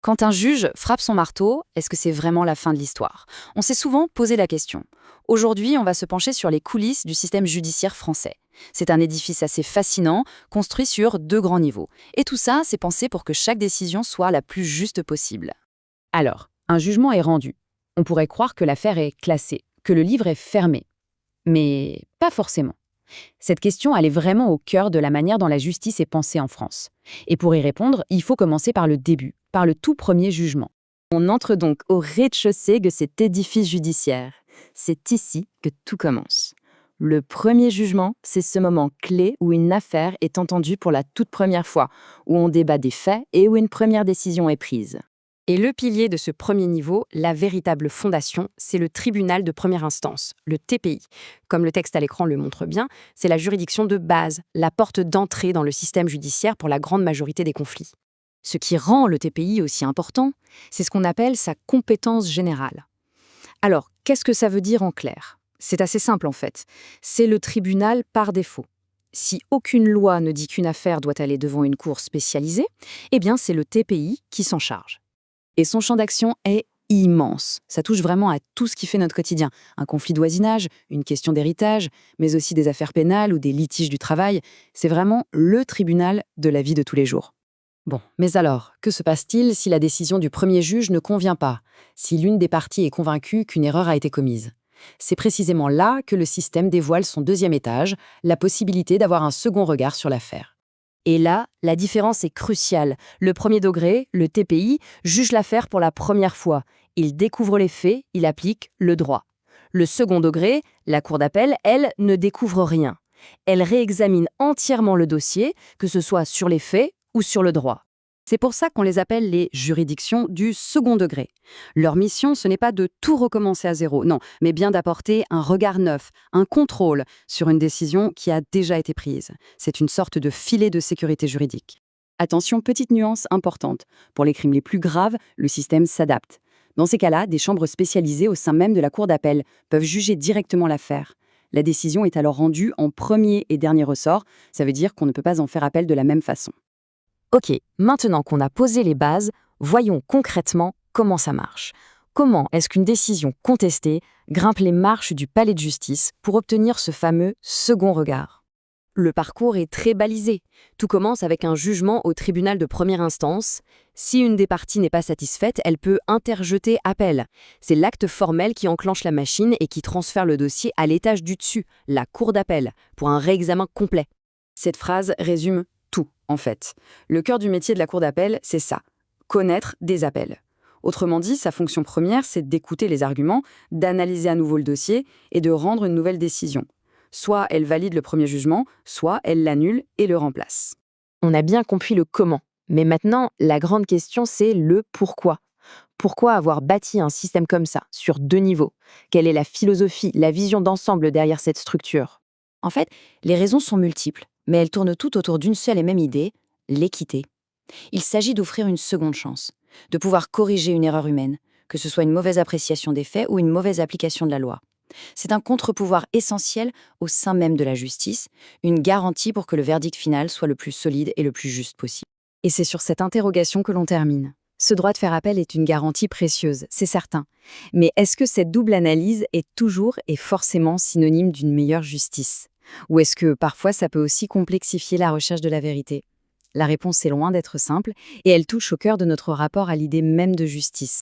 Quand un juge frappe son marteau, est-ce que c'est vraiment la fin de l'histoire? On s'est souvent posé la question. Aujourd'hui, on va se pencher sur les coulisses du système judiciaire français. C'est un édifice assez fascinant, construit sur deux grands niveaux. Et tout ça, c'est pensé pour que chaque décision soit la plus juste possible. Alors, un jugement est rendu. On pourrait croire que l'affaire est classée, que le livre est fermé. Mais pas forcément. Cette question, elle est vraiment au cœur de la manière dont la justice est pensée en France. Et pour y répondre, il faut commencer par le début, par le tout premier jugement. On entre donc au rez-de-chaussée de cet édifice judiciaire. C'est ici que tout commence. Le premier jugement, c'est ce moment clé où une affaire est entendue pour la toute première fois, où on débat des faits et où une première décision est prise. Et le pilier de ce premier niveau, la véritable fondation, c'est le tribunal de première instance, le TPI. Comme le texte à l'écran le montre bien, c'est la juridiction de base, la porte d'entrée dans le système judiciaire pour la grande majorité des conflits. Ce qui rend le TPI aussi important, c'est ce qu'on appelle sa compétence générale. Alors, qu'est-ce que ça veut dire en clair? C'est assez simple en fait. C'est le tribunal par défaut. Si aucune loi ne dit qu'une affaire doit aller devant une cour spécialisée, eh bien c'est le TPI qui s'en charge. Et son champ d'action est immense. Ça touche vraiment à tout ce qui fait notre quotidien. Un conflit de voisinage, une question d'héritage, mais aussi des affaires pénales ou des litiges du travail. C'est vraiment le tribunal de la vie de tous les jours. Bon, mais alors, que se passe-t-il si la décision du premier juge ne convient pas, si l'une des parties est convaincue qu'une erreur a été commise? C'est précisément là que le système dévoile son deuxième étage, la possibilité d'avoir un second regard sur l'affaire. Et là, la différence est cruciale. Le premier degré, le TPI, juge l'affaire pour la première fois. Il découvre les faits, il applique le droit. Le second degré, la cour d'appel, elle, ne découvre rien. Elle réexamine entièrement le dossier, que ce soit sur les faits ou sur le droit. C'est pour ça qu'on les appelle les juridictions du second degré. Leur mission, ce n'est pas de tout recommencer à zéro, non, mais bien d'apporter un regard neuf, un contrôle sur une décision qui a déjà été prise. C'est une sorte de filet de sécurité juridique. Attention, petite nuance importante. Pour les crimes les plus graves, le système s'adapte. Dans ces cas-là, des chambres spécialisées au sein même de la cour d'appel peuvent juger directement l'affaire. La décision est alors rendue en premier et dernier ressort, ça veut dire qu'on ne peut pas en faire appel de la même façon. Ok, maintenant qu'on a posé les bases, voyons concrètement comment ça marche. Comment est-ce qu'une décision contestée grimpe les marches du palais de justice pour obtenir ce fameux second regard? Le parcours est très balisé. Tout commence avec un jugement au tribunal de première instance. Si une des parties n'est pas satisfaite, elle peut interjeter appel. C'est l'acte formel qui enclenche la machine et qui transfère le dossier à l'étage du dessus, la cour d'appel, pour un réexamen complet. Cette phrase résume tout, en fait. Le cœur du métier de la cour d'appel, c'est ça, connaître des appels. Autrement dit, sa fonction première, c'est d'écouter les arguments, d'analyser à nouveau le dossier et de rendre une nouvelle décision. Soit elle valide le premier jugement, soit elle l'annule et le remplace. On a bien compris le comment, mais maintenant, la grande question, c'est le pourquoi. Pourquoi avoir bâti un système comme ça, sur deux niveaux? Quelle est la philosophie, la vision d'ensemble derrière cette structure? En fait, les raisons sont multiples, mais elles tournent toutes autour d'une seule et même idée, l'équité. Il s'agit d'offrir une seconde chance, de pouvoir corriger une erreur humaine, que ce soit une mauvaise appréciation des faits ou une mauvaise application de la loi. C'est un contre-pouvoir essentiel au sein même de la justice, une garantie pour que le verdict final soit le plus solide et le plus juste possible. Et c'est sur cette interrogation que l'on termine. Ce droit de faire appel est une garantie précieuse, c'est certain. Mais est-ce que cette double analyse est toujours et forcément synonyme d'une meilleure justice? Ou est-ce que parfois ça peut aussi complexifier la recherche de la vérité? La réponse est loin d'être simple et elle touche au cœur de notre rapport à l'idée même de justice.